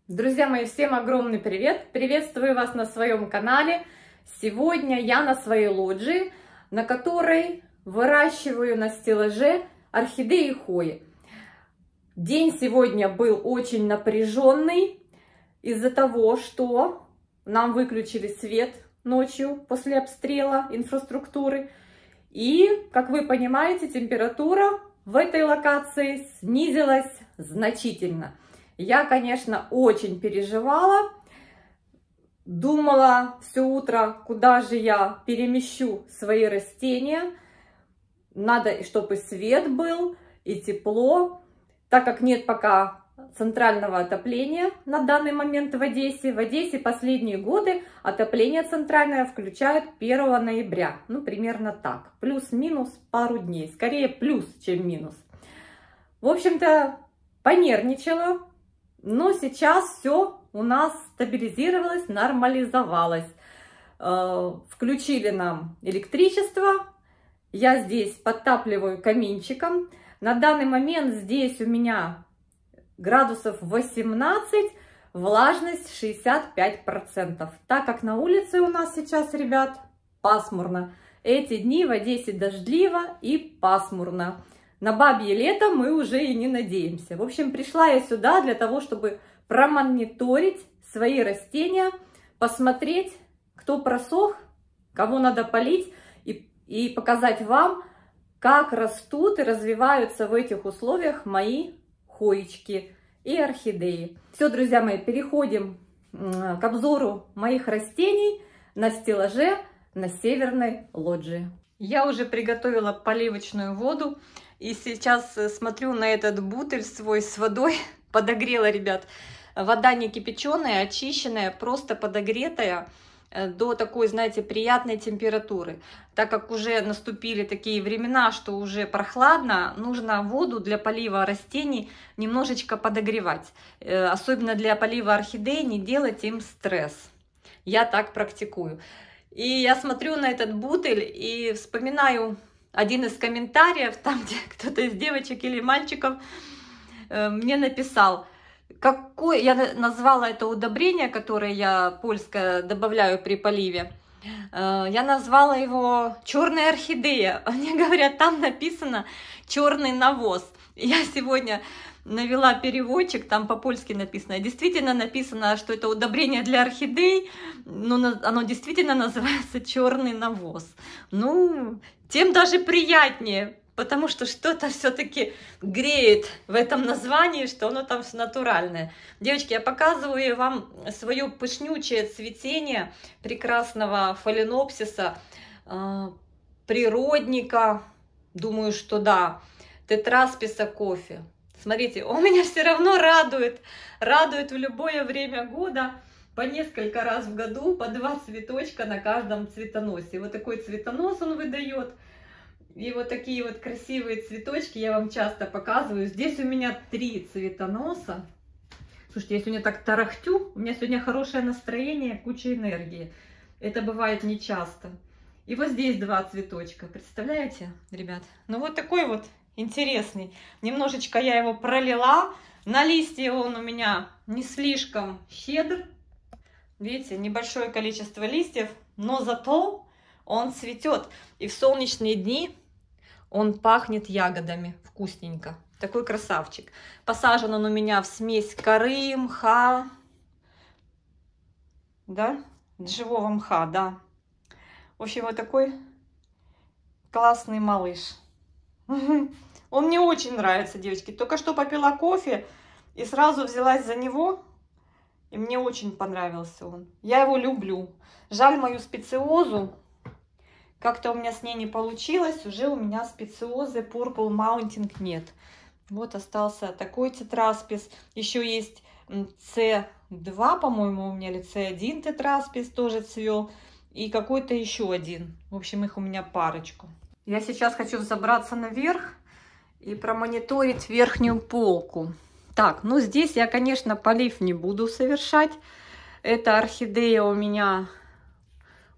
Друзья мои, всем огромный привет! Приветствую вас на своем канале. Сегодня я на своей лоджии, на которой выращиваю на стеллаже орхидеи и хвои. День сегодня был очень напряженный из-за того, что нам выключили свет ночью после обстрела инфраструктуры. И, как вы понимаете, температура в этой локации снизилась значительно. Я, конечно, очень переживала, думала все утро, куда же я перемещу свои растения. Надо, чтобы свет был и тепло, так как нет пока центрального отопления на данный момент в Одессе. В Одессе последние годы отопление центральное включают 1 ноября. Ну, примерно так. Плюс-минус пару дней. Скорее плюс, чем минус. В общем-то, понервничала. Но сейчас все у нас стабилизировалось, нормализовалось. Включили нам электричество. Я здесь подтапливаю каминчиком. На данный момент здесь у меня градусов 18, влажность 65%. Так как на улице у нас сейчас, ребят, пасмурно. Эти дни в Одессе дождливо и пасмурно. На бабье лето мы уже и не надеемся. В общем, пришла я сюда для того, чтобы промониторить свои растения, посмотреть, кто просох, кого надо полить, и показать вам, как растут и развиваются в этих условиях мои хвоички и орхидеи. Все, друзья мои, переходим к обзору моих растений на стеллаже на северной лоджии. Я уже приготовила поливочную воду. И сейчас смотрю на этот бутыль свой с водой. Подогрела, ребят. Вода не кипяченая, очищенная, просто подогретая до такой, знаете, приятной температуры. Так как уже наступили такие времена, что уже прохладно, нужно воду для полива растений немножечко подогревать. Особенно для полива орхидей, не делать им стресс. Я так практикую. И я смотрю на этот бутыль и вспоминаю один из комментариев, там, где кто-то из девочек или мальчиков мне написал, я назвала это удобрение, которое я польское добавляю при поливе, я назвала его «черная орхидея». Они говорят, там написано «черный навоз». Я сегодня навела переводчик, там по-польски написано. Действительно написано, что это удобрение для орхидей, но оно действительно называется «черный навоз». Ну, тем даже приятнее, потому что что-то все-таки греет в этом названии, что оно там все натуральное. Девочки, я показываю вам свое пышнючее цветение прекрасного фаленопсиса, природника, думаю, что да, тетрасписа кофе. Смотрите, он меня все равно радует в любое время года. По несколько раз в году, по 2 цветочка на каждом цветоносе. Вот такой цветонос он выдает. И вот такие вот красивые цветочки я вам часто показываю. Здесь у меня 3 цветоноса. Слушайте, я сегодня так тарахтю. У меня сегодня хорошее настроение, куча энергии. Это бывает нечасто. И вот здесь 2 цветочка. Представляете, ребят? Ну вот такой вот интересный. Немножечко я его пролила. На листья он у меня не слишком щедр. Видите, небольшое количество листьев, но зато он цветет. И в солнечные дни он пахнет ягодами вкусненько. Такой красавчик. Посажен он у меня в смесь коры, мха, да, живого мха, да. В общем, вот такой классный малыш. Он мне очень нравится, девочки. Только что попила кофе и сразу взялась за него. И мне очень понравился он. Я его люблю. Жаль мою специозу. Как-то у меня с ней не получилось. Уже у меня специозы Purple Mounting нет. Вот остался такой тетраспис. Еще есть C2, по-моему, у меня, или C1 тетраспис тоже цвел. И какой-то еще один. В общем, их у меня парочку. Я сейчас хочу забраться наверх и промониторить верхнюю полку. Так, ну здесь я, конечно, полив не буду совершать. Эта орхидея у меня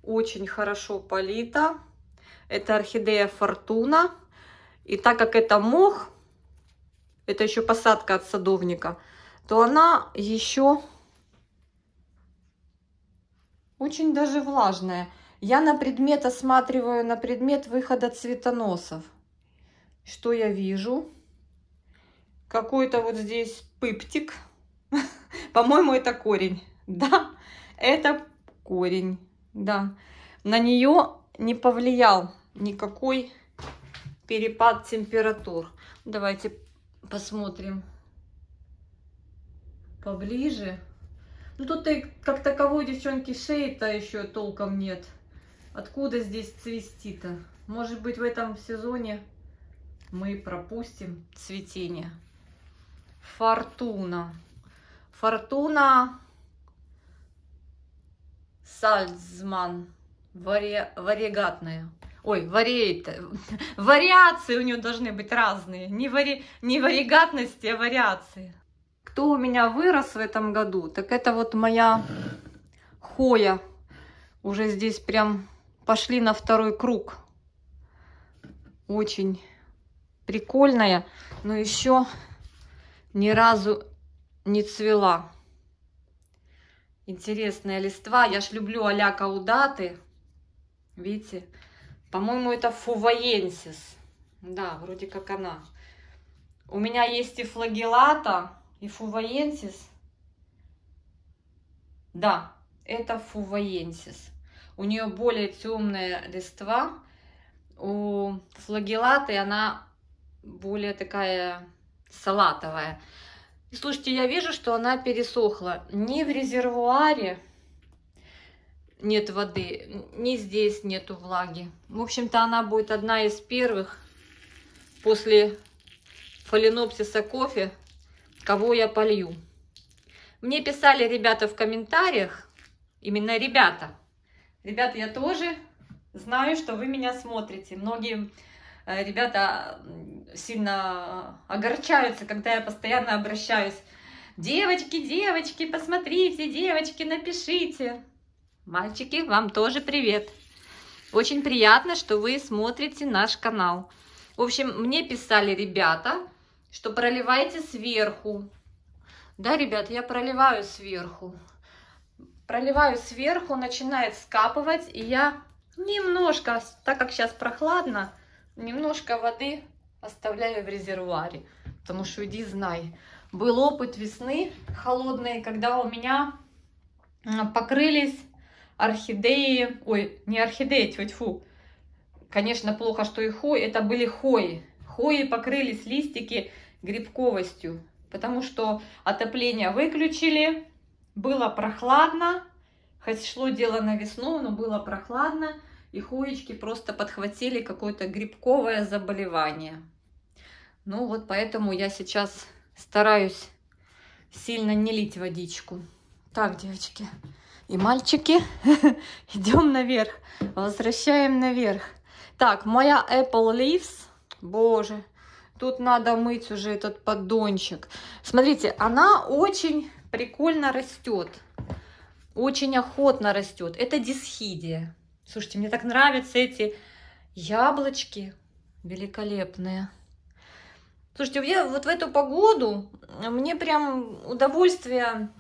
очень хорошо полита. Это орхидея Фортуна. И так как это мох, это еще посадка от садовника, то она еще Очень даже влажная. Я на предмет осматриваю, на предмет выхода цветоносов. Что я вижу? Какой-то вот здесь пыптик. По-моему, это корень. Да, это корень. Да. На нее не повлиял никакой перепад температур. Давайте посмотрим поближе. Ну, тут и как таковой, девчонки, шеи-то еще толком нет. Откуда здесь цвести-то? Может быть, в этом сезоне мы пропустим цветение. Фортуна. Фортуна Сальцман. Варигатная. Ой, вариации у нее должны быть разные. Не варигатности, а вариации. Кто у меня вырос в этом году, так это вот моя Хоя. Уже здесь прям пошли на второй круг. Очень прикольная, но еще ни разу не цвела. Интересная листва. Я ж люблю а-ля каудаты. Видите? По-моему, это фувоенсис. Да, вроде как она. У меня есть и флагеллата, и фувоенсис. Да, это фувоенсис. У нее более темная листва. У флагеллаты она более такая салатовая. И слушайте, я вижу, что она пересохла. Ни в резервуаре нет воды, ни здесь нету влаги. В общем-то, она будет одна из первых после фаленопсиса кофе, кого я полью. Мне писали ребята в комментариях, именно ребята. Ребята, я тоже знаю, что вы меня смотрите. Многие ребята сильно огорчаются, когда я постоянно обращаюсь. Девочки, девочки, посмотрите, девочки, напишите. Мальчики, вам тоже привет. Очень приятно, что вы смотрите наш канал. В общем, мне писали ребята, что проливайте сверху. Да, ребят, я проливаю сверху. Проливаю сверху, начинает скапывать, и я немножко, так как сейчас прохладно, немножко воды оставляю в резервуаре. Потому что, иди знай, был опыт весны холодной, когда у меня покрылись орхидеи, ой, не орхидеи, тьфу-тьфу. Конечно, плохо, что и хои, это были хои. Хои покрылись листики грибковостью, потому что отопление выключили, было прохладно, хоть шло дело на весну, но было прохладно, и хоечки просто подхватили какое-то грибковое заболевание. Ну вот поэтому я сейчас стараюсь сильно не лить водичку. Так, девочки и мальчики, идем наверх, возвращаем наверх. Так, моя Apple Leaves, боже, тут надо мыть уже этот поддончик. Смотрите, она очень прикольно растет, очень охотно растет. Это дисхидия. Слушайте, мне так нравятся эти яблочки, великолепные. Слушайте, вот в эту погоду мне прям удовольствие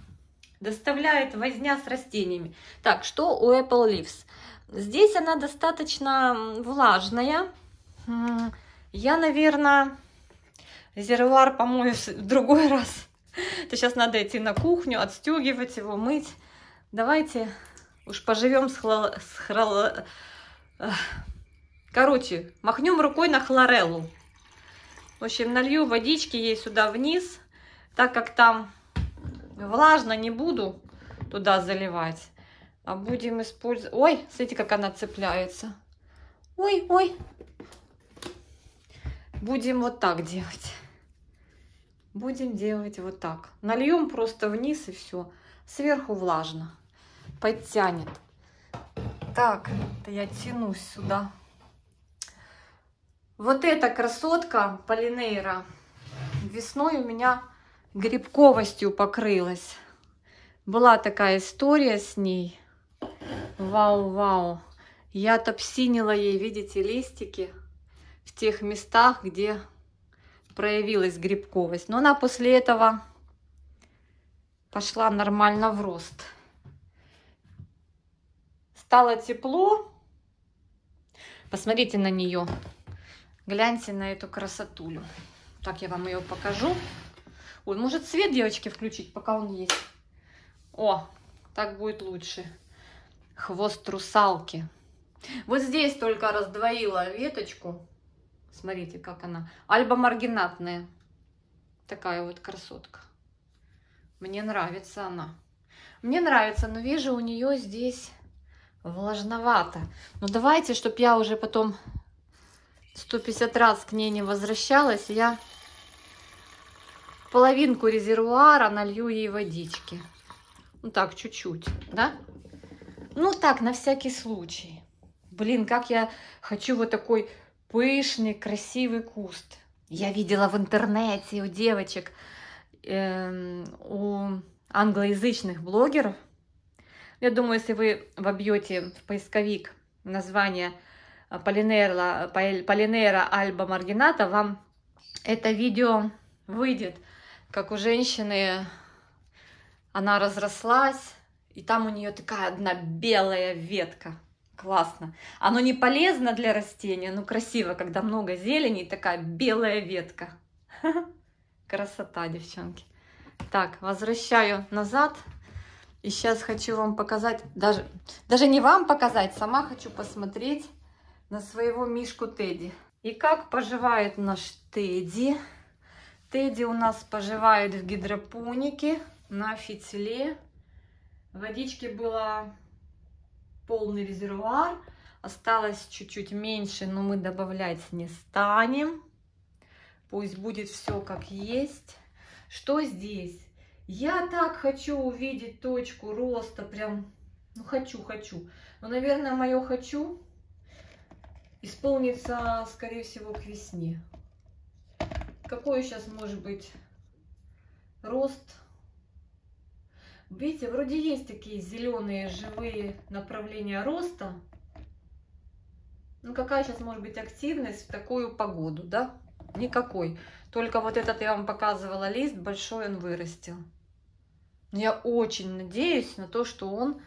доставляет возня с растениями. Так, что у Apple Leaves? Здесь она достаточно влажная. Я, наверное, резервуар помою в другой раз. То сейчас надо идти на кухню, отстегивать его, мыть. Давайте уж поживем Короче, махнем рукой на хлореллу. В общем, налью водички ей сюда вниз, так как там влажно, не буду туда заливать, а будем использовать... Ой, смотрите, как она цепляется. Ой, ой. Будем вот так делать. Будем делать вот так. Нальем просто вниз и все. Сверху влажно. Подтянет. Так, это я тянусь сюда. Вот эта красотка полинейра весной у меня грибковостью покрылась. Была такая история с ней. Вау-вау. Я топсинила ей, видите, листики в тех местах, где проявилась грибковость. Но она после этого пошла нормально в рост. стало тепло. Посмотрите на нее. Гляньте на эту красотулю. Так, я вам ее покажу. Ой, может свет, девочки, включить, пока он есть. О, так будет лучше. Хвост русалки. Вот здесь только раздвоила веточку. Смотрите, как она. Альба-маргинатная. Такая вот красотка. Мне нравится она. Мне нравится, но вижу, у нее здесь влажновато. Ну давайте, чтобы я уже потом 150 раз к ней не возвращалась, я половинку резервуара налью ей водички. Ну так, чуть-чуть, да? Ну так, на всякий случай. Блин, как я хочу вот такой пышный, красивый куст. Я видела в интернете у девочек, у англоязычных блогеров. Я думаю, если вы вобьете в поисковик название Полинера Альба Маргината, вам это видео выйдет, как у женщины она разрослась, и там у нее такая одна белая ветка. Классно. Оно не полезно для растения, но красиво, когда много зелени и такая белая ветка. Красота, девчонки. Так, возвращаю назад. И сейчас хочу вам показать, даже не вам показать, сама хочу посмотреть на своего мишку Тедди. И как поживает наш Тедди. Тедди у нас поживает в гидропонике на фитиле. Водички было полный резервуар. Осталось чуть-чуть меньше, но мы добавлять не станем. Пусть будет все как есть. Что здесь? Я так хочу увидеть точку роста, прям, ну хочу. Но, наверное, мое хочу исполнится, скорее всего, к весне. Какой сейчас может быть рост? Видите, вроде есть такие зеленые живые направления роста. Ну, какая сейчас может быть активность в такую погоду, да? Никакой. Только вот этот я вам показывала лист, большой он вырастил. Я очень надеюсь на то, что он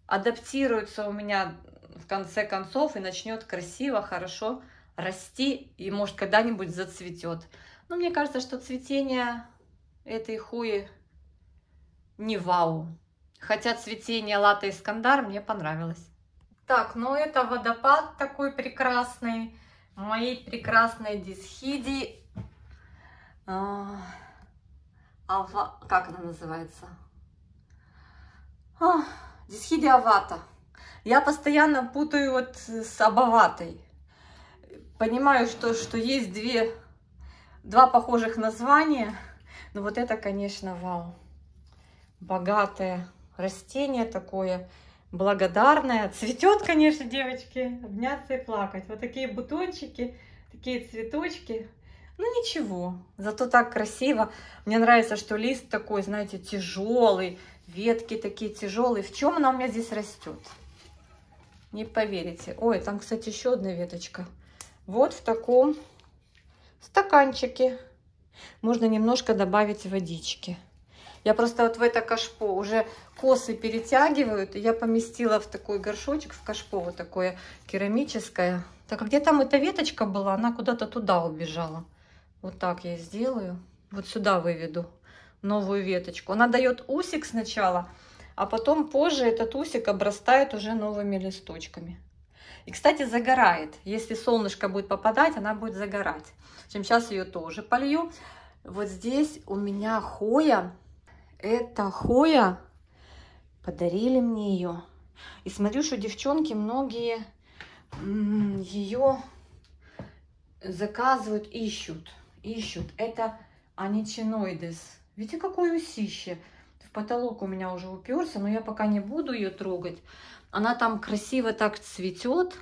адаптируется у меня в конце концов и начнет красиво, хорошо расти и может когда-нибудь зацветет. Но мне кажется, что цветение этой хуи не вау. Хотя цветение Латте Искандар мне понравилось. Так, ну это водопад такой прекрасный. Моей прекрасной дисхидии. Как она называется? Дисхидия авата. Я постоянно путаю вот с абаватой. Понимаю, что есть два похожих названия. Но вот это, конечно, вау. Богатое растение такое, благодарное. Цветет, конечно, девочки, обняться и плакать. Вот такие бутончики, такие цветочки. Ну ничего, зато так красиво. Мне нравится, что лист такой, знаете, тяжелый, ветки такие тяжелые. В чем она у меня здесь растет? Не поверите. Ой, там, кстати, еще одна веточка. Вот в таком стаканчике. Можно немножко добавить водички. Я просто вот в это кашпо уже косы перетягивают. И я поместила в такой горшочек, в кашпо вот такое керамическое. Так, а где там эта веточка была? Она куда-то туда убежала. Вот так я сделаю. Вот сюда выведу новую веточку. Она дает усик сначала, а потом позже этот усик обрастает уже новыми листочками. И, кстати, загорает. Если солнышко будет попадать, она будет загорать. Сейчас ее тоже полью. Вот здесь у меня хоя. Это хоя. Подарили мне ее. И смотрю, что девчонки многие ее заказывают, ищут. Это аничиноидес. Видите, какое усище. В потолок у меня уже уперся, но я пока не буду ее трогать. Она там красиво так цветет.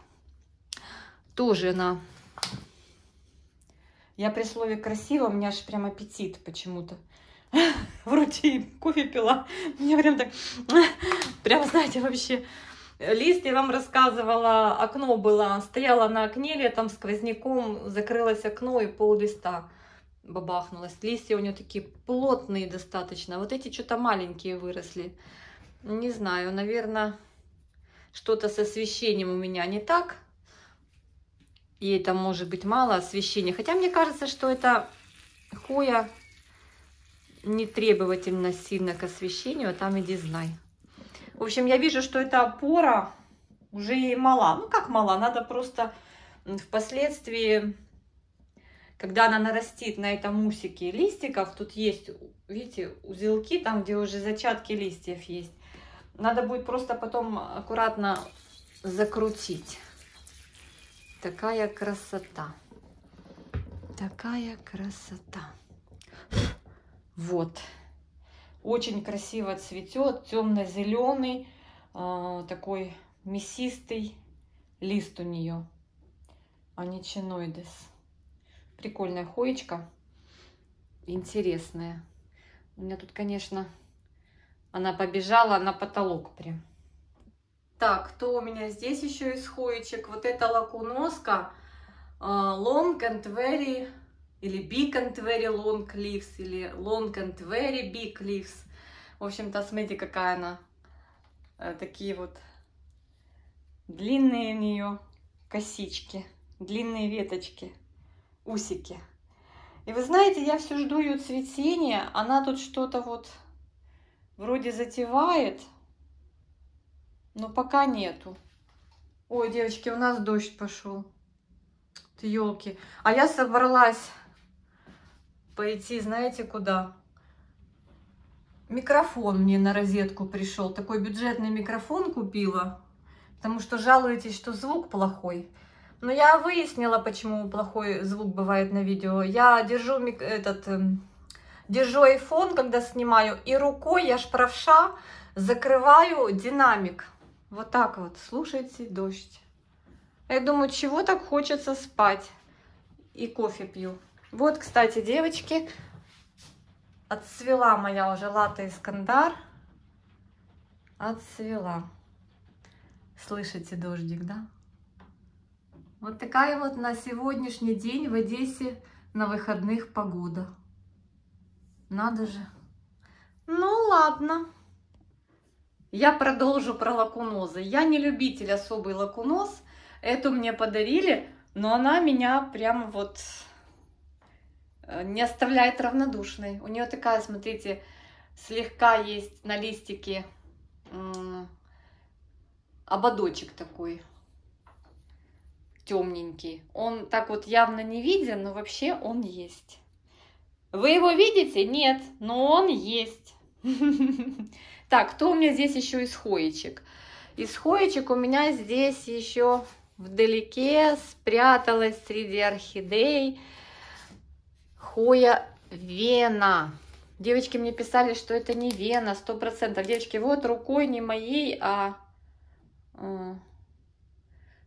Тоже она. Я при слове красиво, у меня аж прям аппетит почему-то. Вроде кофе пила. Мне прям так, прям, знаете, вообще. Лист, я вам рассказывала, окно было, стояла на окне летом сквозняком, закрылось окно и пол листа бабахнулось. Листья у нее такие плотные достаточно. Вот эти что-то маленькие выросли. Не знаю, наверное, что-то с освещением у меня не так. Ей там может быть мало освещения. Хотя мне кажется, что это Хоя не требовательна сильно к освещению, а там иди знай. В общем, я вижу, что эта опора уже ей мала. Ну, как мала? Надо просто впоследствии, когда она нарастит на этом усике листиков, тут есть, видите, узелки, там, где уже зачатки листьев есть. Надо будет просто потом аккуратно закрутить. Такая красота. Такая красота. Вот. Очень красиво цветет. Темно-зеленый. Такой мясистый лист у нее. Анициноидес. Прикольная хоечка. Интересная. У меня тут, конечно, она побежала на потолок прям. Так, кто у меня здесь еще из хоечек? Вот эта лакуноска long and very, или big and very long leaves, или long and very big leaves. В общем-то, смотрите, какая она. Такие вот длинные у нее косички, длинные веточки, усики. И вы знаете, я все жду ее цветения. Она тут что-то вот вроде затевает. Но пока нету. Ой, девочки, у нас дождь пошел. Ты елки. А я собралась пойти, знаете, куда? Микрофон мне на розетку пришел. Такой бюджетный микрофон купила. Потому что жалуетесь, что звук плохой. Но я выяснила, почему плохой звук бывает на видео. Я держу держу iPhone, когда снимаю, и рукой, я ж правша, закрываю динамик. Вот так вот, слушайте дождь. Я думаю, чего так хочется спать. И кофе пью. Вот, кстати, девочки, отцвела моя уже латте Искандар. Отцвела. Слышите дождик, да? Вот такая вот на сегодняшний день в Одессе на выходных погода. Надо же. Ну, ладно. Я продолжу про лакунозы. Я не любитель особый лакуноз. Эту мне подарили, но она меня прямо вот не оставляет равнодушной. У нее такая, смотрите, слегка есть на листике ободочек такой темненький. Он так вот явно не виден, но вообще он есть. Вы его видите? Нет, но он есть. Так, кто у меня здесь еще из хоечек? Из хоечек у меня здесь еще вдалеке спряталась среди орхидей Хоя Вена. Девочки мне писали, что это не Вена, 100%. Девочки, вот рукой не моей, а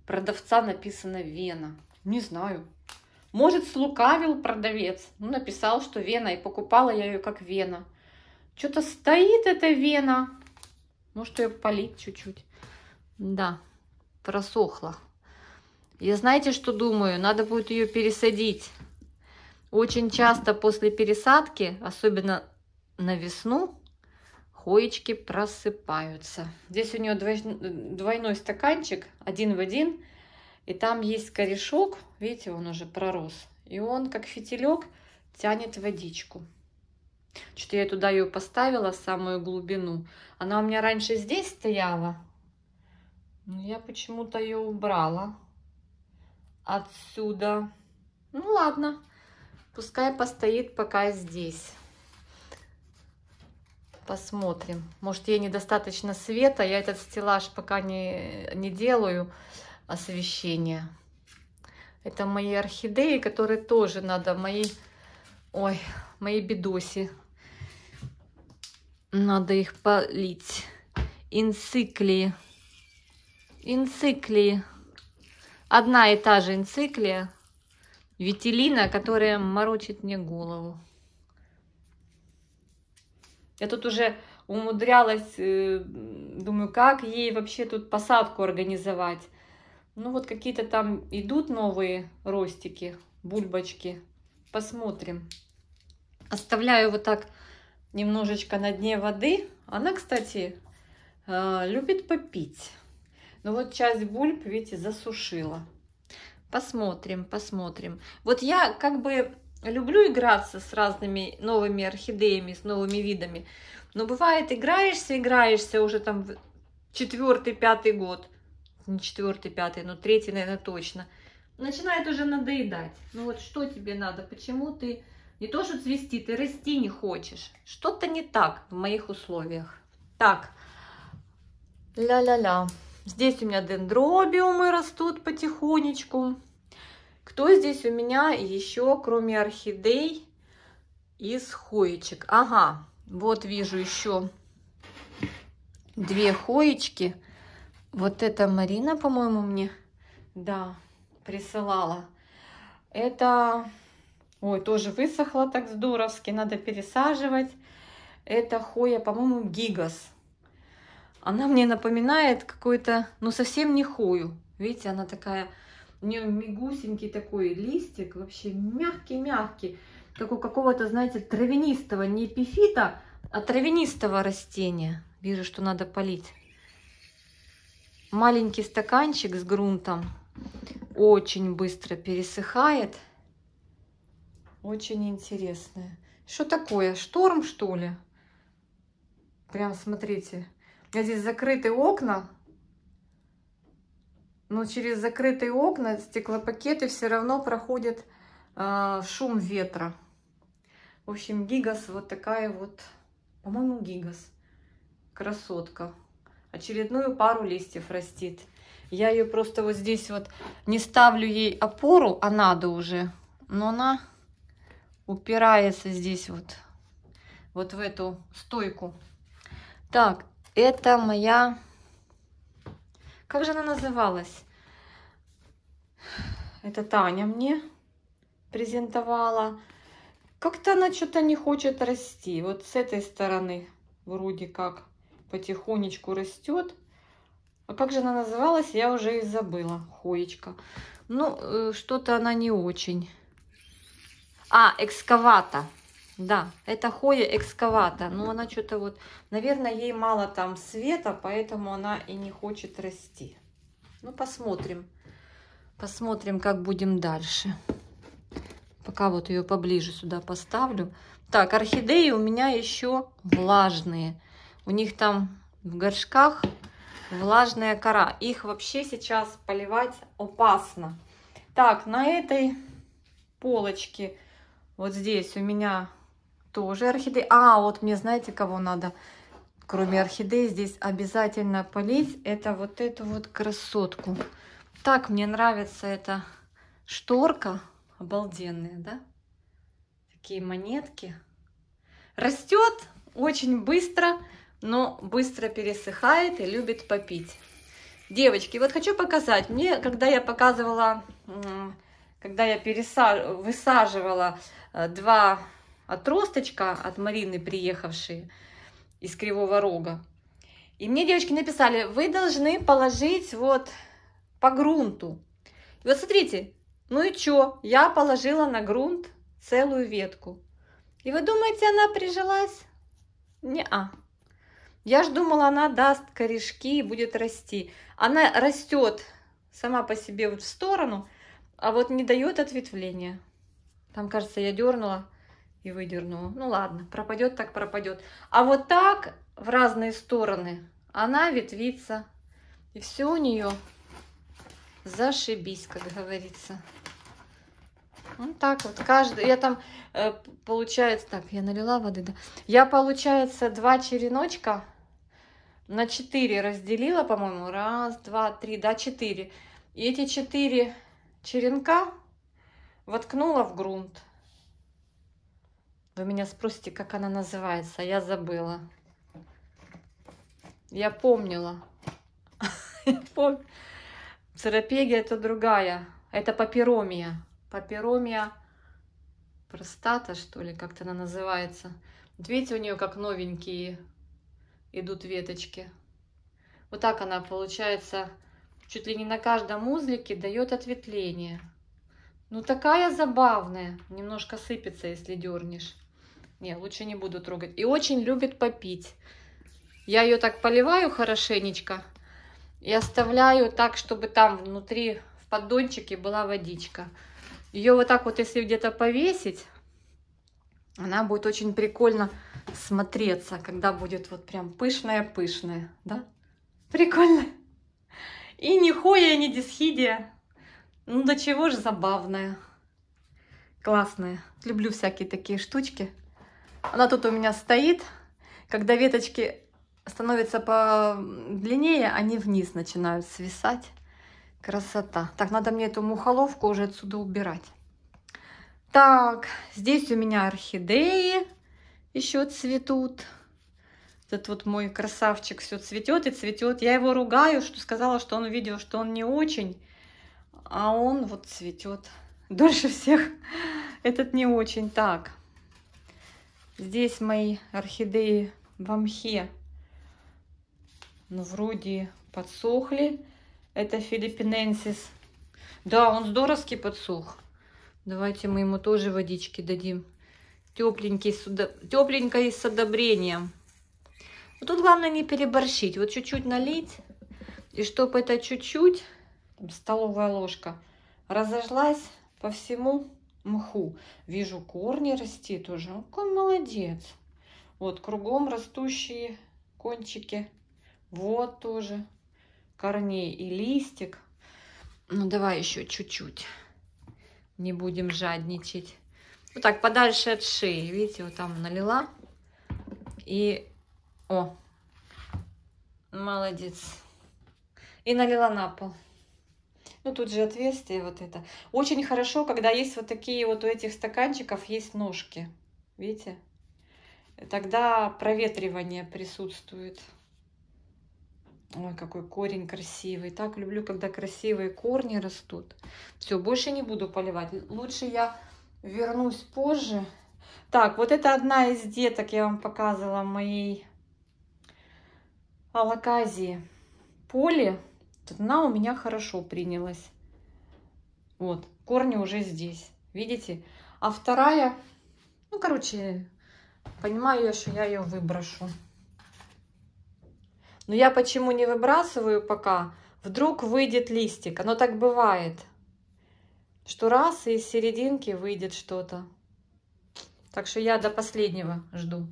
продавца написано Вена. Не знаю. Может, слукавил продавец. Ну, написал, что Вена, и покупала я ее как Вена. Что-то стоит эта Вена. Может, ее полить чуть-чуть. Да, просохла. Я знаете, что думаю? Надо будет ее пересадить. Очень часто после пересадки, особенно на весну, хоечки просыпаются. Здесь у нее двойной стаканчик, 1 в 1. И там есть корешок, видите, он уже пророс. И он, как фитилек, тянет водичку. Что-то я туда ее поставила в самую глубину. Она у меня раньше здесь стояла. Но я почему-то ее убрала отсюда. Ну ладно, пускай постоит пока здесь. Посмотрим. Может, ей недостаточно света. Я этот стеллаж пока не делаю освещения. Это мои орхидеи, которые тоже надо. Мои бедоси. Надо их полить. Инциклии. Инциклии. Одна и та же инциклия. Витилина, которая морочит мне голову. Я тут уже умудрялась, думаю, как ей вообще тут посадку организовать. Ну вот какие-то там идут новые ростики, бульбочки. Посмотрим. Оставляю вот так немножечко на дне воды. Она, кстати, Любит попить. Но вот часть бульб, видите, засушила. Посмотрим, посмотрим. Вот я как бы люблю играться с разными новыми орхидеями, с новыми видами. Но бывает, играешься уже там 4-5 год. Не 4-5, но 3, наверное, точно. Начинает уже надоедать. Ну вот что тебе надо? Почему ты не то что цвести, ты расти не хочешь? Что-то не так в моих условиях. Так, ля-ля-ля. Здесь у меня дендробиумы растут потихонечку. Кто здесь у меня еще, кроме орхидей, из хоечек? Ага, вот вижу еще 2 хоечки. Вот это Марина, по-моему, мне, да, присылала. Это, ой, тоже высохла так здоровски, надо пересаживать. Это хоя, по-моему, гигас. Она мне напоминает какой-то, ну, совсем не хою. Видите, она такая, у нее мягусенький такой листик, вообще мягкий-мягкий. Как у какого-то, знаете, травянистого, не эпифита, а травянистого растения. Вижу, что надо полить. Маленький стаканчик с грунтом. Очень быстро пересыхает. Очень интересное. Что такое? Шторм, что ли? Прям смотрите. У меня здесь закрыты окна. Но через закрытые окна стеклопакеты все равно проходит шум ветра. В общем, гигас вот такая вот, по-моему, гигас. Красотка. Очередную пару листьев растит. Я ее просто вот здесь вот не ставлю ей опору, а надо уже. Но она упирается здесь вот в эту стойку. Так, это моя... Как же она называлась? Это Таня мне презентовала. Как-то она что-то не хочет расти. Вот с этой стороны вроде как потихонечку растет. А как же она называлась, я уже и забыла. Хоечка. Ну, что-то она не очень. А, экскавата. Да, это хоя экскавата. Но она что-то вот, наверное, ей мало там света, поэтому она и не хочет расти. Ну, посмотрим. Посмотрим, как будем дальше. Пока вот ее поближе сюда поставлю. Так, орхидеи у меня еще влажные. У них там в горшках влажная кора. Их вообще сейчас поливать опасно. Так, на этой полочке вот здесь у меня тоже орхидеи. А, вот мне знаете, кого надо, кроме орхидей, здесь обязательно полить? Это вот эту вот красотку. Так мне нравится эта шторка. Обалденная, да? Такие монетки. Растет очень быстро, но быстро пересыхает и любит попить. Девочки, вот хочу показать. Мне, когда я показывала, когда я высаживала 2 отросточка от Марины, приехавшие из Кривого Рога. И мне девочки написали, вы должны положить вот по грунту. И вот смотрите, ну и чё? Я положила на грунт целую ветку. И вы думаете, она прижилась? Не-а. Я ж думала, она даст корешки и будет расти. Она растет сама по себе вот в сторону, а вот не дает ответвления. Там, кажется, я дернула и выдернула. Ну ладно, пропадет так пропадет. А вот так в разные стороны она ветвится. И все у нее зашибись, как говорится. Вот так вот. Каждый. Я там, получается... Так, я налила воды, да. Я, получается, 2 череночка на 4 разделила, по-моему. 1, 2, 3, да, 4. И эти 4 черенка воткнула в грунт. Вы меня спросите, как она называется. Я забыла. Я помнила. Церапегия это другая. Это папиромия. Папиромия простата, что ли, как-то она называется. Вот видите, у нее как новенькие идут веточки. Вот так она, получается, чуть ли не на каждом узлике дает ответвление. Ну, такая забавная. Немножко сыпется, если дернешь. Не, лучше не буду трогать. И очень любит попить. Я ее так поливаю хорошенечко и оставляю так, чтобы там внутри в поддончике была водичка. Ее вот так вот, если где-то повесить, она будет очень прикольно смотреться, когда будет вот прям пышная-пышная, да? Прикольно. И ни хоя, ни дисхидия. Ну, до чего же забавная. Классная. Люблю всякие такие штучки. Она тут у меня стоит. Когда веточки становятся подлиннее, они вниз начинают свисать. Красота. Так, надо мне эту мухоловку уже отсюда убирать. Так, здесь у меня орхидеи еще цветут. Этот вот мой красавчик все цветет и цветет. Я его ругаю, что сказала, что он видел, что он не очень, а он вот цветет дольше всех. Этот не очень. Так, здесь мои орхидеи в мхе. Ну, вроде подсохли. Это филиппиненсис. Да, он здоровски подсох. Давайте мы ему тоже водички дадим. Тепленький, тепленькой с одобрением. Но тут главное не переборщить. Вот чуть-чуть налить. И чтобы это чуть-чуть, столовая ложка, разошлась по всему мху. Вижу, корни расти тоже. Ну, какой молодец. Вот кругом растущие кончики. Вот тоже корней и листик. Ну, давай еще чуть-чуть. Не будем жадничать. Вот так, подальше от шеи. Видите, вот там налила. И... О! Молодец. И налила на пол. Ну, тут же отверстие вот это. Очень хорошо, когда есть вот такие вот у этих стаканчиков есть ножки. Видите? Тогда проветривание присутствует. Ой, какой корень красивый. Так люблю, когда красивые корни растут. Все, больше не буду поливать. Лучше я вернусь позже. Так, вот это одна из деток, я вам показывала, моей алоказии. Поле. Она у меня хорошо принялась. Вот, корни уже здесь. Видите? А вторая, ну, короче, понимаю я, что я ее выброшу. Но я почему не выбрасываю пока? Вдруг выйдет листик. Оно так бывает, что раз и из серединки выйдет что-то. Так что я до последнего жду.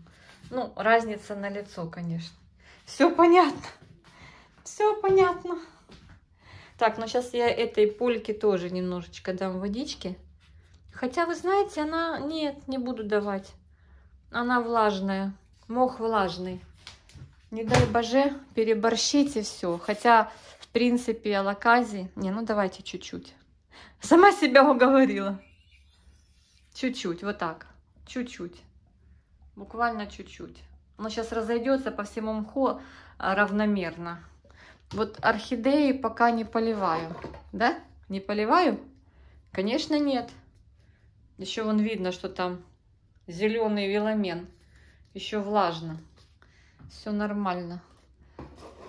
Ну, разница на лицо, конечно. Все понятно. Все понятно. Так, ну сейчас я этой польке тоже немножечко дам водички. Хотя, вы знаете, она... Нет, не буду давать. Она влажная. Мох влажный. Не дай боже, переборщите все. Хотя, в принципе, алоказии... Не, ну давайте чуть-чуть. Сама себя уговорила. Чуть-чуть, вот так. Чуть-чуть. Буквально чуть-чуть. Оно сейчас разойдется по всему мху равномерно. Вот орхидеи пока не поливаю. Да? Не поливаю? Конечно, нет. Еще вон видно, что там зеленый веломен. Еще влажно. Все нормально.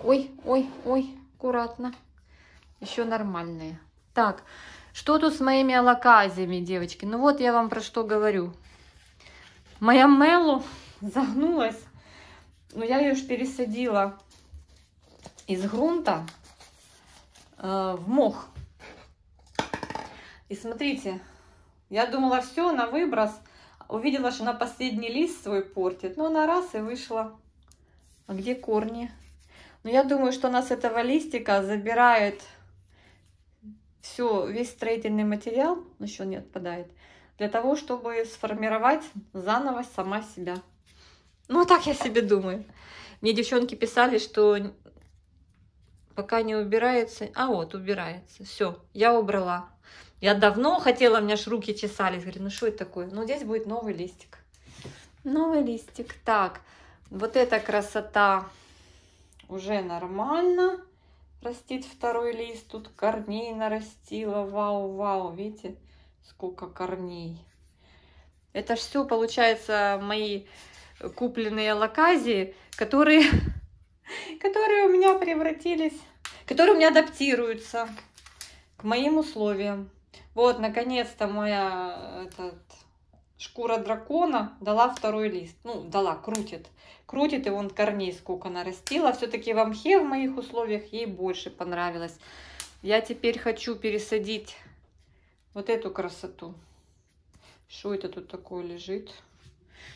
Ой, ой, ой, аккуратно. Еще нормальные. Так, что тут с моими алоказиями, девочки? Ну вот я вам про что говорю. Моя Мелу загнулась. Но я ее ж пересадила из грунта в мох. И смотрите, я думала, все, на выброс. Увидела, что она последний лист свой портит. Но она раз и вышла. А где корни? Но я думаю, что она с этого листика забирает все, весь строительный материал, еще не отпадает, для того, чтобы сформировать заново сама себя. Ну, так я себе думаю. Мне девчонки писали, что пока не убирается... А вот, убирается. Все, я убрала. Я давно хотела, у меня аж руки чесались. Говорю, ну что это такое? Ну, здесь будет новый листик. Новый листик. Так, вот эта красота уже нормально. Растит второй лист. Тут корней нарастила. Вау, вау. Видите, сколько корней. Это ж все, получается, мои купленные алоказии, которые у меня превратились, которые у меня адаптируются к моим условиям. Вот, наконец-то моя шкура дракона дала второй лист. Ну, дала, крутит. Крутит, и вон корней сколько нарастила. Все-таки в мхе в моих условиях ей больше понравилось. Я теперь хочу пересадить вот эту красоту. Что это тут такое лежит?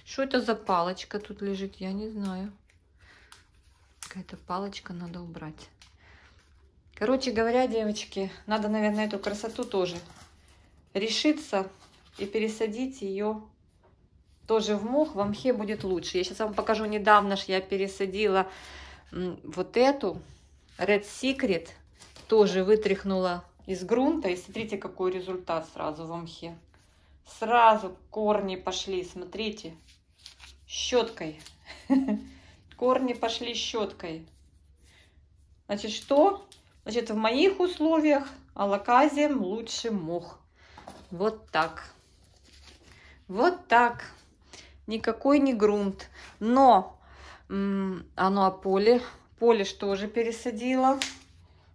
Что это за палочка тут лежит? Я не знаю. Какая-то палочка, надо убрать. Короче говоря, девочки, надо, наверное, эту красоту тоже решиться и пересадить ее тоже в мох. В мхе будет лучше. Я сейчас вам покажу. Недавно ж я пересадила вот эту Red Secret. Тоже вытряхнула из грунта. И смотрите, какой результат сразу в мхе. Сразу корни пошли, смотрите, щеткой. Корни пошли щеткой. Значит, что? Значит, в моих условиях алоказием лучше мох. Вот так. Вот так. Никакой не грунт. Но оно поле. Поле что же пересадила.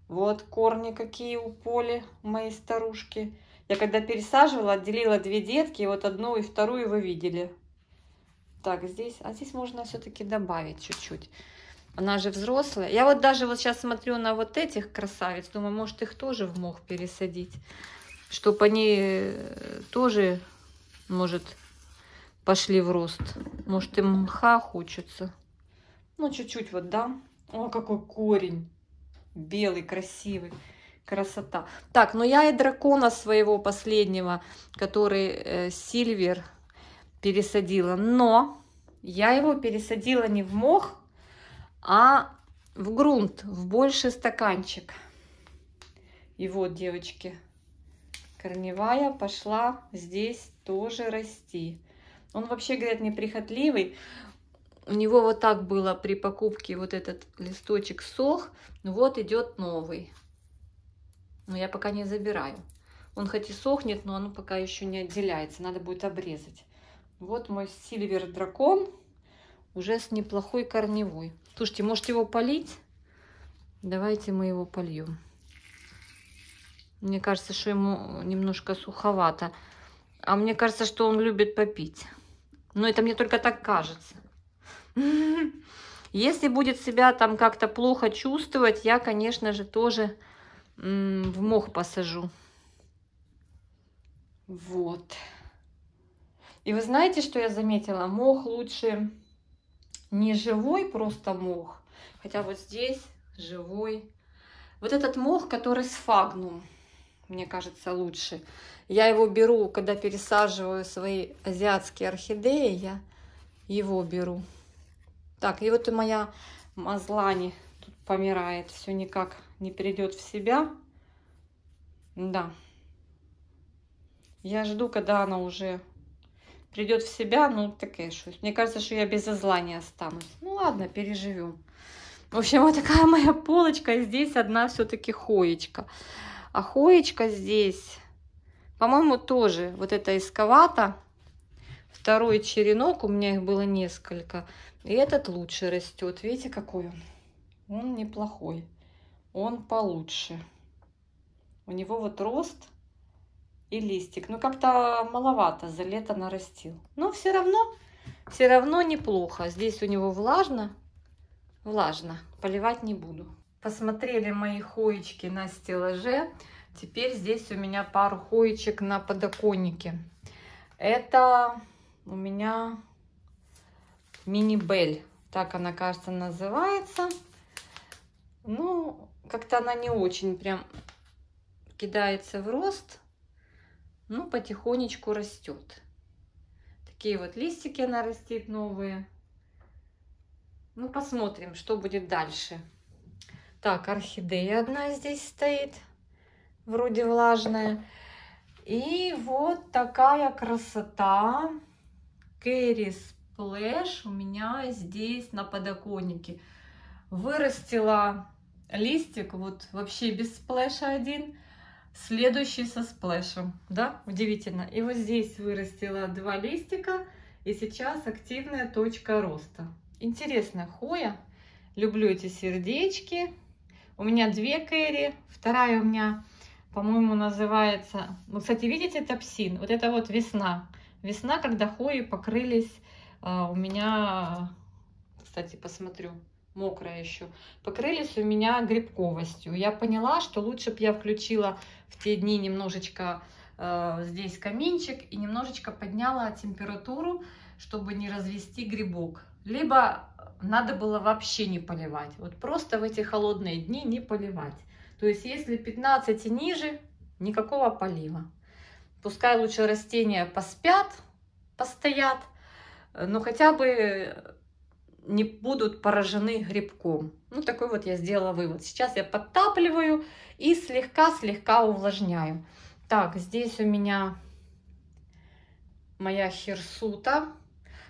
Вот корни какие у поля, у моей старушки. Я когда пересаживала, отделила две детки. И вот одну и вторую вы видели. Так, здесь. А здесь можно все-таки добавить чуть-чуть. Она же взрослая. Я вот даже вот сейчас смотрю на вот этих красавиц. Думаю, может их тоже в мох пересадить. Чтобы они тоже, может, пошли в рост. Может, им мха хочется. Ну, чуть-чуть вот дам. О, какой корень. Белый, красивый. Красота. Так, ну я и дракона своего последнего, который Сильвер, пересадила. Но я его пересадила не в мох, а в грунт, в больший стаканчик. И вот, девочки, корневая пошла здесь тоже расти. Он вообще, говорят, неприхотливый. У него вот так было при покупке, вот этот листочек сох. Вот идет новый. Но я пока не забираю. Он хоть и сохнет, но он пока еще не отделяется. Надо будет обрезать. Вот мой Сильвер дракон уже с неплохой корневой. Слушайте, может его полить? Давайте мы его польем. Мне кажется, что ему немножко суховато. А мне кажется, что он любит попить. Но это мне только так кажется. Если будет себя там как-то плохо чувствовать, я, конечно же, тоже в мох посажу. Вот. И вы знаете, что я заметила? Мох лучше не живой, просто мох. Хотя вот здесь живой. Вот этот мох, который сфагнум, мне кажется, лучше. Я его беру, когда пересаживаю свои азиатские орхидеи, я его беру. Так, и вот и моя мазлани тут помирает, все никак не перейдет в себя. Да. Я жду, когда она уже придет в себя, ну, такая что. Мне кажется, что я без азлани останусь. Ну, ладно, переживем. В общем, вот такая моя полочка. И здесь одна все-таки хоечка. А хоечка здесь, по-моему, тоже вот эта исковата. Второй черенок, у меня их было несколько. И этот лучше растет. Видите, какой он? Он неплохой. Он получше. У него вот рост и листик. Ну, как-то маловато за лето нарастил. Но все равно неплохо. Здесь у него влажно. Влажно. Поливать не буду. Посмотрели мои хоечки на стеллаже. Теперь здесь у меня пару хоечек на подоконнике. Это у меня мини-бель. Так она, кажется, называется. Ну, как-то она не очень прям кидается в рост. Ну, потихонечку растет. Такие вот листики она растит новые. Ну, посмотрим, что будет дальше. Так, орхидея одна здесь стоит. Вроде влажная. И вот такая красота. Кэрри Сплэш у меня здесь на подоконнике. Вырастила листик, вот вообще без сплэша один. Следующий со сплэшем, да, удивительно. И вот здесь вырастила два листика, и сейчас активная точка роста. Интересная хоя, люблю эти сердечки. У меня две кэрри, вторая у меня, по-моему, называется, ну, кстати, видите, топсин, вот это вот весна. весна, когда хвои покрылись у меня, кстати, посмотрю, мокрая еще, покрылись у меня грибковостью. Я поняла, что лучше бы я включила в те дни немножечко здесь каминчик и немножечко подняла температуру, чтобы не развести грибок. Либо надо было вообще не поливать. Вот просто в эти холодные дни не поливать. То есть если 15 и ниже, никакого полива. Пускай лучше растения поспят, постоят, но хотя бы не будут поражены грибком. Ну, такой вот я сделала вывод. Сейчас я подтапливаю и слегка-слегка увлажняю. Так, здесь у меня моя хирсута.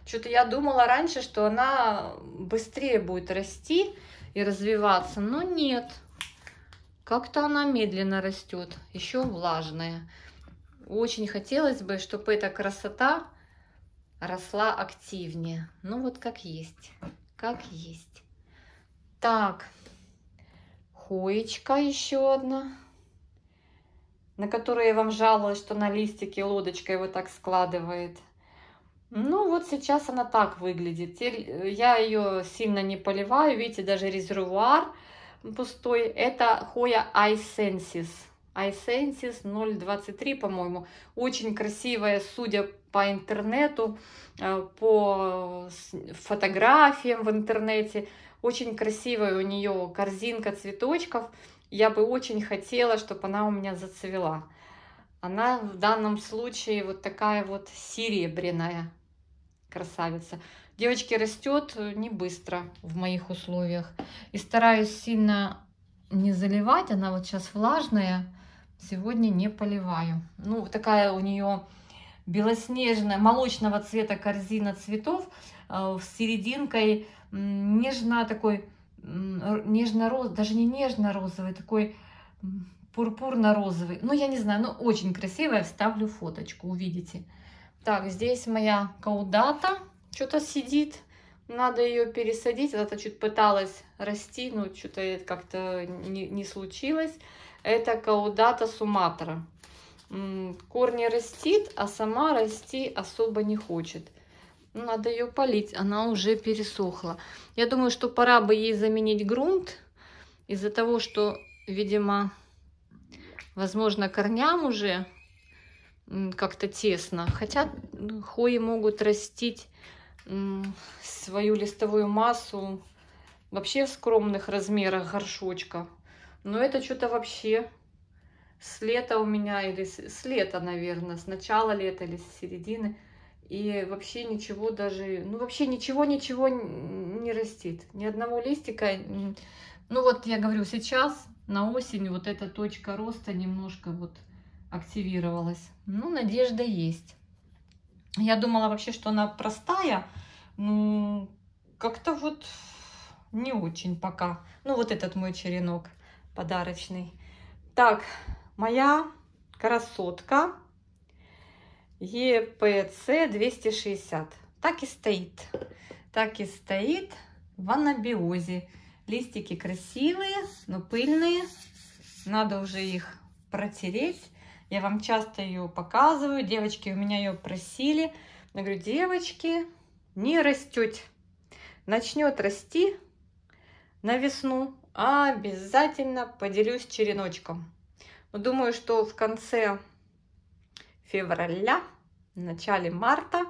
Что-то я думала раньше, что она быстрее будет расти и развиваться, но нет. Как-то она медленно растет, еще влажная. Очень хотелось бы, чтобы эта красота росла активнее. Ну вот как есть, как есть. Так, хоечка еще одна, на которую я вам жаловалась, что на листике лодочкой вот так складывает. Ну вот сейчас она так выглядит. Я ее сильно не поливаю. Видите, даже резервуар пустой. Это Hoya iSensis. iSensis 023, по-моему. Очень красивая, судя по интернету, по фотографиям в интернете. Очень красивая у нее корзинка цветочков. Я бы очень хотела, чтобы она у меня зацвела. Она в данном случае вот такая вот серебряная. Красавица. Девочки, растет не быстро в моих условиях. И стараюсь сильно не заливать. Она вот сейчас влажная. Сегодня не поливаю. Ну, такая у нее белоснежная, молочного цвета корзина цветов с серединкой нежно такой, нежно-розовый, даже не нежно-розовый, такой пурпурно-розовый. Ну, я не знаю, но очень красивая. Вставлю фоточку, увидите. Так, здесь моя каудата что-то сидит. Надо ее пересадить. Это чуть пыталась расти, но что-то как-то не случилось. Это каудата суматра. Корни растит, а сама расти особо не хочет. Надо ее полить, она уже пересохла. Я думаю, что пора бы ей заменить грунт. Из-за того, что, видимо, возможно, корням уже как-то тесно. Хотя хвои могут растить свою листовую массу вообще в скромных размерах горшочка. Но это что-то вообще с лета у меня, или с лета, наверное, с начала лета или с середины. И вообще ничего даже, ну вообще ничего не растит. Ни одного листика. Ну вот я говорю, сейчас на осень вот эта точка роста немножко вот активировалась. Ну, надежда есть. Я думала вообще, что она простая. Ну, как-то вот не очень пока. Ну, вот этот мой черенок подарочный. Так, моя красотка EPC 260. Так и стоит. Так и стоит в анабиозе. Листики красивые, но пыльные. Надо уже их протереть. Я вам часто ее показываю. Девочки у меня ее просили. Я говорю, девочки, не растете. Начнет расти на весну, обязательно поделюсь череночком. Но думаю, что в конце февраля, в начале марта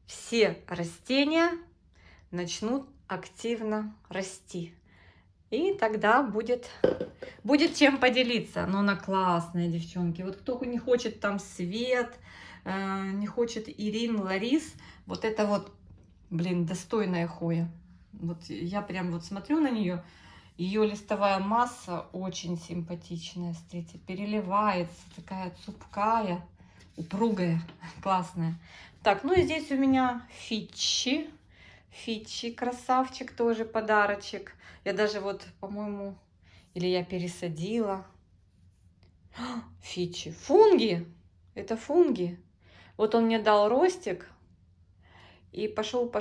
все растения начнут активно расти. И тогда будет чем поделиться. Но она классная, девчонки. Вот кто не хочет там Свет, не хочет Ирин, Ларис, вот это вот, блин, достойная Хоя. Вот я прям вот смотрю на нее. Ее листовая масса очень симпатичная. Смотрите, переливается, такая цупкая, упругая, классная. Так, ну и здесь у меня Фичи. Фичи, красавчик, тоже подарочек. Я даже вот, по-моему, или я пересадила. Фичи. Фунги. Это фунги. Вот он мне дал ростик. И пошел.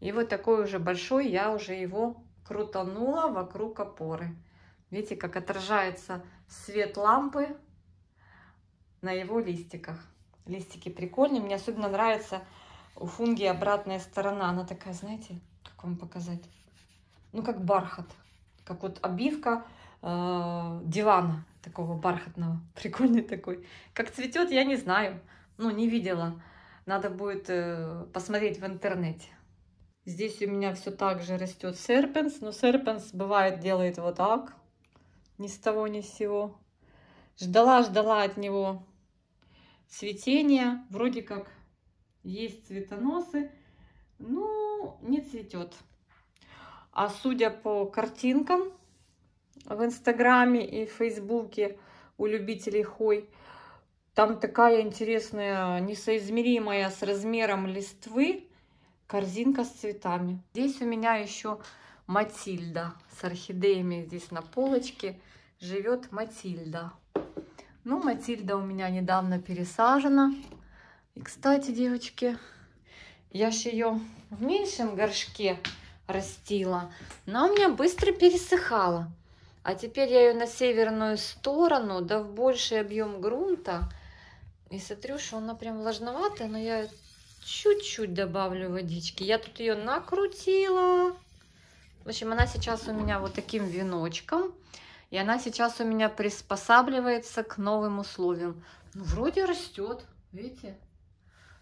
И вот такой уже большой, я уже его крутанула вокруг опоры. Видите, как отражается свет лампы на его листиках. Листики прикольные. Мне особенно нравится у фунги обратная сторона. Она такая, знаете, как вам показать? Ну, как бархат. Как вот обивка дивана такого бархатного. Прикольный такой. Как цветет, я не знаю. Ну, не видела. Надо будет посмотреть в интернете. Здесь у меня все так же растет серпенс. Но серпенс бывает делает вот так. Ни с того ни с сего. Ждала от него цветения. Вроде как есть цветоносы. Ну, не цветет. А судя по картинкам в Инстаграме и в Фейсбуке у любителей хой, там такая интересная, несоизмеримая с размером листвы корзинка с цветами. Здесь у меня еще Матильда с орхидеями. Здесь на полочке живет Матильда. Ну, Матильда у меня недавно пересажена. И, кстати, девочки, я же ее в меньшем горшке растила, но у меня быстро пересыхала. А теперь я ее на северную сторону, да в больший объем грунта. И смотрю, что она прям влажноватая, но я чуть-чуть добавлю водички. Я тут ее накрутила. В общем, она сейчас у меня вот таким веночком. И она сейчас у меня приспосабливается к новым условиям. Ну, вроде растет, видите?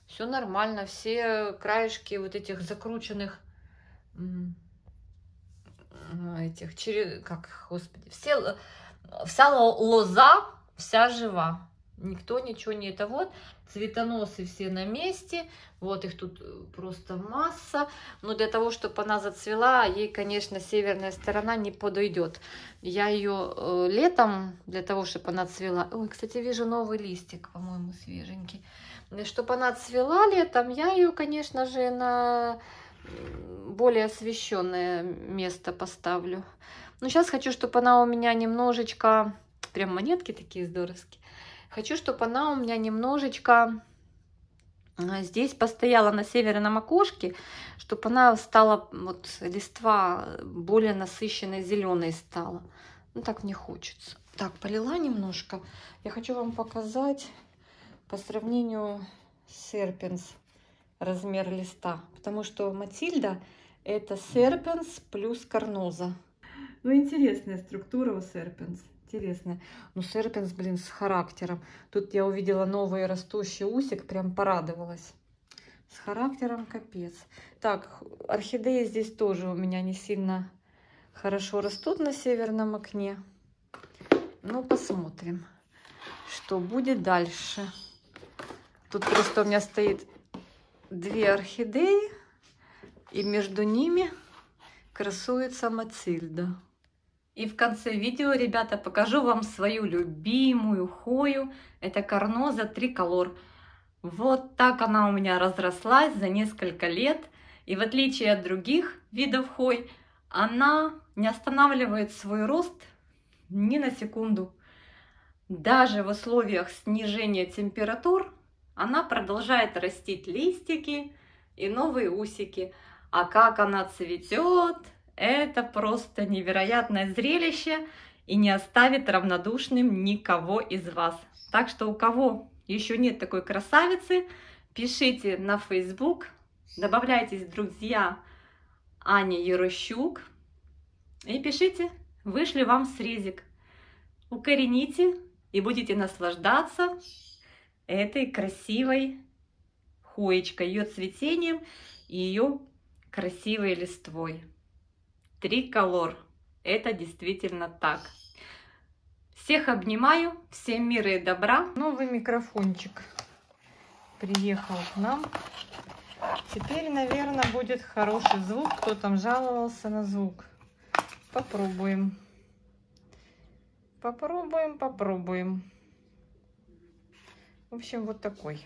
Все нормально, все краешки вот этих закрученных этих господи, вся лоза вся жива, никто ничего не это. Вот цветоносы все на месте, вот их тут просто масса. Но для того, чтобы она зацвела, ей, конечно, северная сторона не подойдет. Я ее летом, для того, чтобы она цвела. Ой, кстати, вижу новый листик, по-моему, свеженький. Чтобы она цвела летом, я ее, конечно же, на более освещенное место поставлю. Но сейчас хочу, чтобы она у меня немножечко, прям монетки такие здоровские. Хочу, чтобы она у меня немножечко здесь постояла на северном окошке, чтобы она стала, вот листва более насыщенной зеленой стала. Ну так мне хочется. Так, полила немножко. Я хочу вам показать по сравнению с серпенс размер листа, потому что Матильда это серпенс плюс карноза. Ну, интересная структура у серпенс, интересная. Ну, серпенс, блин, с характером. Тут я увидела новый растущий усик, прям порадовалась. С характером капец. Так, орхидеи здесь тоже у меня не сильно хорошо растут на северном окне. Ну, посмотрим, что будет дальше. Тут просто у меня стоит 2 орхидеи, и между ними красуется Матильда. И в конце видео, ребята, покажу вам свою любимую хою. Это карноза триколор. Вот так она у меня разрослась за несколько лет. И в отличие от других видов хой, она не останавливает свой рост ни на секунду. Даже в условиях снижения температур она продолжает растить листики и новые усики. А как она цветет, это просто невероятное зрелище и не оставит равнодушным никого из вас. Так что у кого еще нет такой красавицы, пишите на Facebook, добавляйтесь в друзья Аня Ерощук и пишите, вышлю вам срезик. Укорените и будете наслаждаться этой красивой хоечкой, ее цветением и ее красивой листвой. Триколор. Это действительно так. Всех обнимаю, всем мира и добра. Новый микрофончик приехал к нам. Теперь, наверное, будет хороший звук. Кто там жаловался на звук? Попробуем. Попробуем. В общем, вот такой.